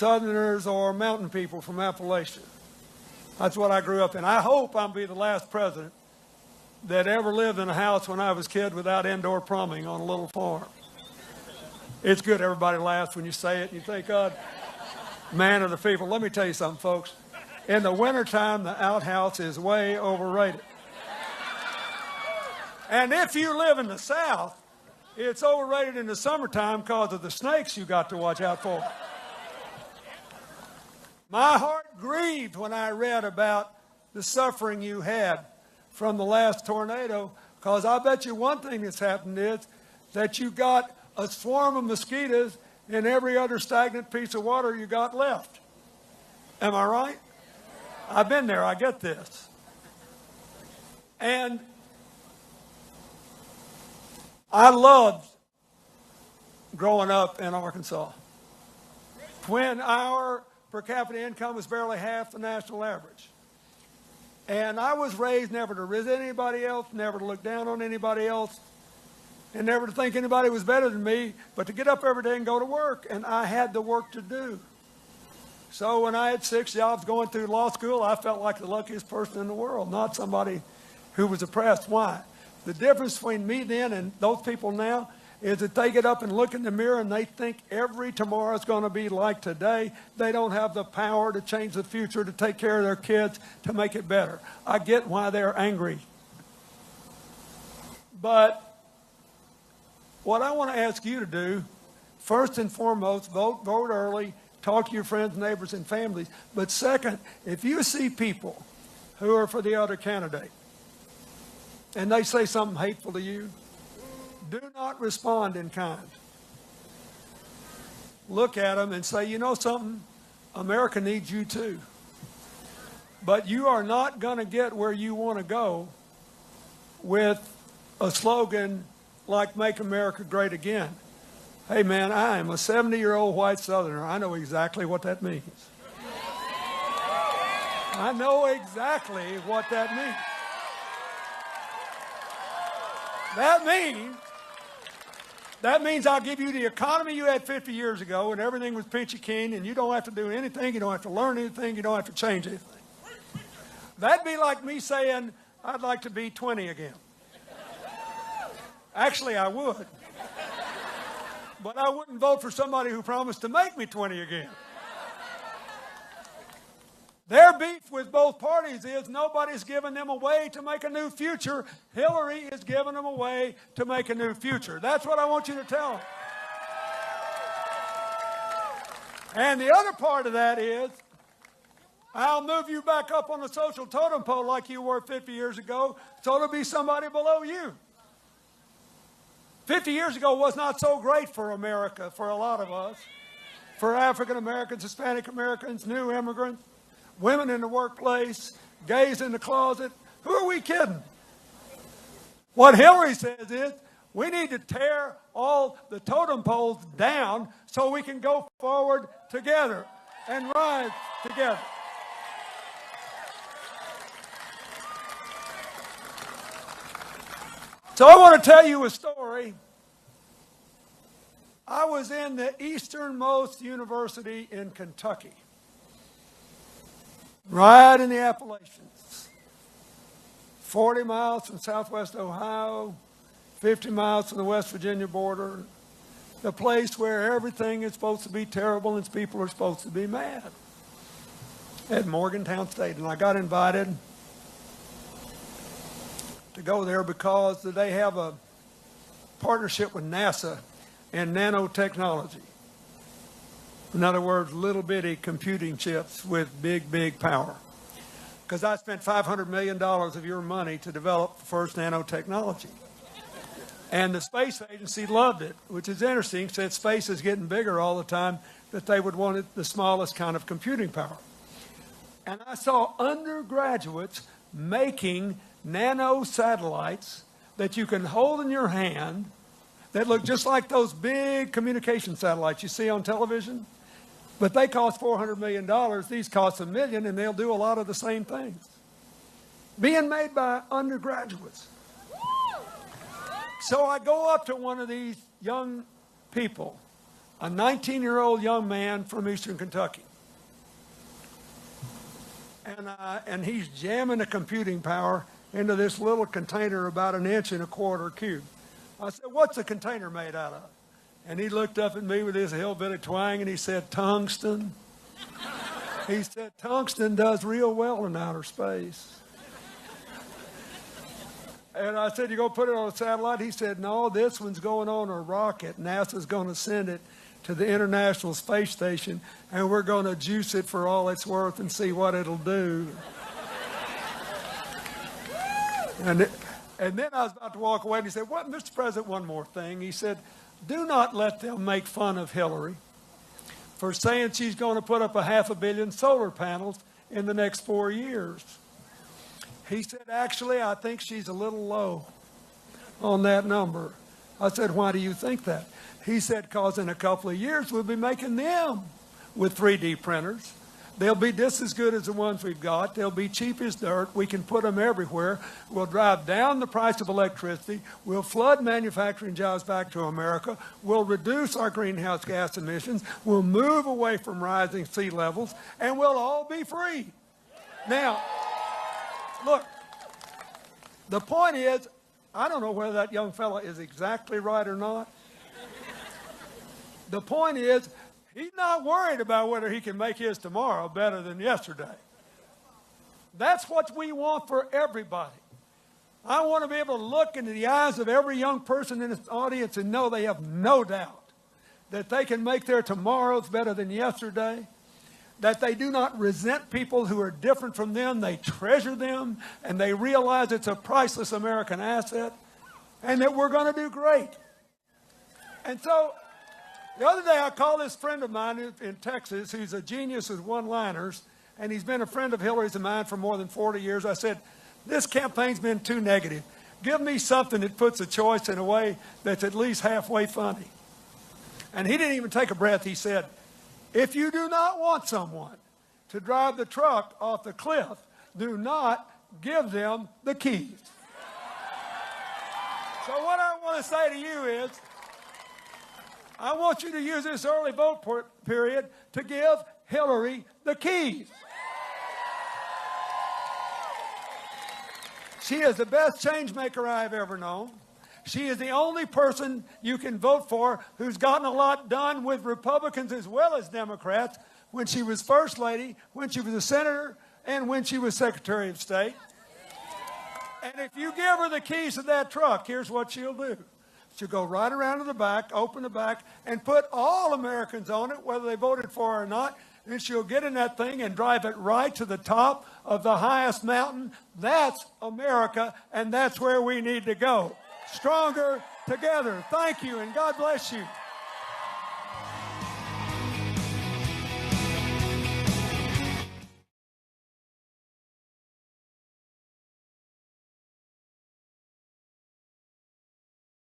Southerners or mountain people from Appalachia. That's what I grew up in. I hope I'll be the last president that ever lived in a house when I was a kid without indoor plumbing on a little farm. It's good everybody laughs when you say it and you think, God, man of the people. Let me tell you something, folks. In the wintertime, the outhouse is way overrated. And if you live in the South, it's overrated in the summertime because of the snakes you got to watch out for. My heart grieved when I read about the suffering you had from the last tornado, because I bet you one thing that's happened is that you got a swarm of mosquitoes in every other stagnant piece of water you got left. Am I right? I've been there. I get this. And I loved growing up in Arkansas when our per capita income was barely half the national average. And I was raised never to resent anybody else, never to look down on anybody else, and never to think anybody was better than me, but to get up every day and go to work. And I had the work to do. So when I had 6 jobs going through law school, I felt like the luckiest person in the world, not somebody who was oppressed. Why? The difference between me then and those people now is that they get up and look in the mirror and they think every tomorrow is going to be like today. They don't have the power to change the future, to take care of their kids, to make it better. I get why they're angry. But what I want to ask you to do, first and foremost, vote early, talk to your friends, neighbors, and families. But second, if you see people who are for the other candidate and they say something hateful to you, do not respond in kind. Look at them and say, you know something? America needs you too. But you are not going to get where you want to go with a slogan like Make America Great Again. Hey man, I am a 70-year-old white Southerner. I know exactly what that means. I know exactly what that means. That means I'll give you the economy you had 50 years ago when everything was peachy keen and you don't have to do anything, you don't have to learn anything, you don't have to change anything. That'd be like me saying, I'd like to be 20 again. Actually, I would. But I wouldn't vote for somebody who promised to make me 20 again. Their beef with both parties is nobody's giving them a way to make a new future. Hillary is giving them a way to make a new future. That's what I want you to tell them. And the other part of that is, I'll move you back up on the social totem pole like you were 50 years ago, so there'll be somebody below you. 50 years ago was not so great for America, for a lot of us, for African Americans, Hispanic Americans, new immigrants, women in the workplace, gays in the closet. Who are we kidding? What Hillary says is, we need to tear all the totem poles down so we can go forward together and rise together. So I want to tell you a story. I was in the easternmost university in Kentucky, right in the Appalachians, 40 miles from southwest Ohio, 50 miles from the West Virginia border, the place where everything is supposed to be terrible and people are supposed to be mad, at Morgantown State. And I got invited to go there because they have a partnership with NASA in nanotechnology. In other words, little bitty computing chips with big, big power. Because I spent $500 million of your money to develop the first nanotechnology. And the space agency loved it, which is interesting, said space is getting bigger all the time, that they would want it the smallest kind of computing power. And I saw undergraduates making nano satellites that you can hold in your hand that look just like those big communication satellites you see on television. But they cost $400 million. These cost $1 million, and they'll do a lot of the same things. Being made by undergraduates. So I go up to one of these young people a 19-year-old young man from eastern Kentucky. And he's jamming the computing power into this little container about 1.25 inches cube. I said, what's the container made out of? And he looked up at me with his hillbilly twang and he said, tungsten. He said, tungsten does real well in outer space. And I said, you going to put it on a satellite? He said, no, this one's going on a rocket. NASA's going to send it to the International Space Station, and we're going to juice it for all it's worth and see what it'll do. And then I was about to walk away, and he said, well, Mr. President, one more thing. He said, do not let them make fun of Hillary for saying she's going to put up 500 million solar panels in the next 4 years. He said, actually, I think she's a little low on that number. I said, why do you think that? He said, because in a couple of years, we'll be making them with 3D printers. They'll be just as good as the ones we've got. They'll be cheap as dirt. We can put them everywhere. We'll drive down the price of electricity. We'll flood manufacturing jobs back to America. We'll reduce our greenhouse gas emissions. We'll move away from rising sea levels, and we'll all be free. Now, look, the point is, I don't know whether that young fella is exactly right or not. The point is, he's not worried about whether he can make his tomorrow better than yesterday. That's what we want for everybody. I want to be able to look into the eyes of every young person in this audience and know they have no doubt that they can make their tomorrows better than yesterday, that they do not resent people who are different from them. They treasure them, and they realize it's a priceless American asset, and that we're going to do great. And so, the other day, I called this friend of mine in Texas who's a genius with one-liners, and he's been a friend of Hillary's and mine for more than 40 years. I said, this campaign's been too negative. Give me something that puts a choice in a way that's at least halfway funny. And he didn't even take a breath. He said, if you do not want someone to drive the truck off the cliff, do not give them the keys. So what I want to say to you is, I want you to use this early vote period to give Hillary the keys. She is the best change maker I've ever known. She is the only person you can vote for who's gotten a lot done with Republicans as well as Democrats when she was First Lady, when she was a Senator, and when she was Secretary of State. And if you give her the keys to that truck, here's what she'll do. She'll go right around to the back, open the back, and put all Americans on it, whether they voted for her or not. And she'll get in that thing and drive it right to the top of the highest mountain. That's America, and that's where we need to go. Stronger together. Thank you, and God bless you.